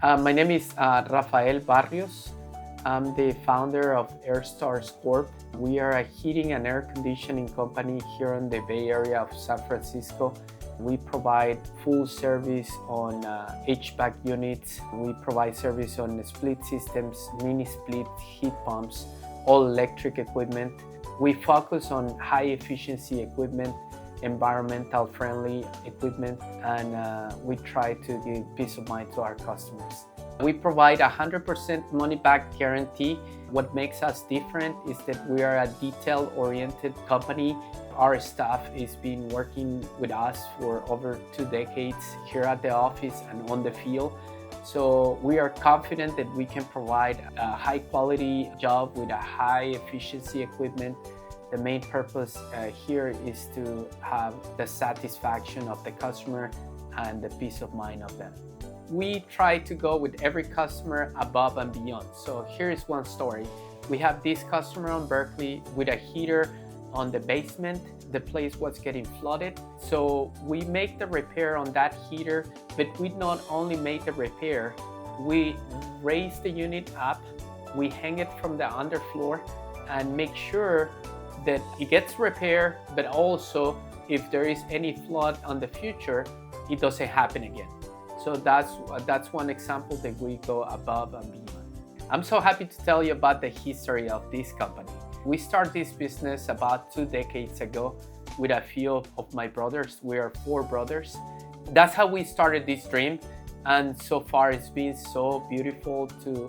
My name is Rafael Barrios. I'm the founder of Airstars Corp. We are a heating and air conditioning company here in the Bay Area of San Francisco. We provide full service on HVAC units. We provide service on split systems, mini split heat pumps, all electric equipment. We focus on high efficiency equipment, environmental friendly equipment, and we try to give peace of mind to our customers. We provide 100% money back guarantee. What makes us different is that we are a detail oriented company. Our staff has been working with us for over 2 decades here at the office and on the field. So we are confident that we can provide a high quality job with a high efficiency equipment. The main purpose here is to have the satisfaction of the customer and the peace of mind of them. We try to go with every customer above and beyond. So here's one story. We have this customer on Berkeley with a heater on the basement. The place was getting flooded. So we make the repair on that heater, but we not only make the repair, we raise the unit up, we hang it from the underfloor and make sure that it gets repaired, but also if there is any flood on the future, it doesn't happen again. So that's one example that we go above and beyond. I'm so happy to tell you about the history of this company. We started this business about 2 decades ago with a few of my brothers. We are 4 brothers. That's how we started this dream. And so far it's been so beautiful to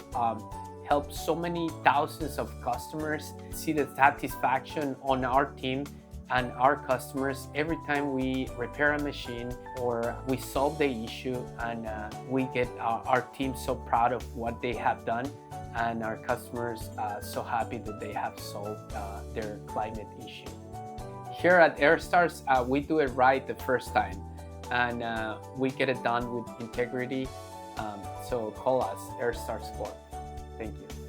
help so many thousands of customers see the satisfaction on our team and our customers every time we repair a machine or we solve the issue, and we get our team so proud of what they have done, and our customers so happy that they have solved their climate issue. Here at Airstars, we do it right the first time, and we get it done with integrity. So call us, Airstars Corp. Thank you.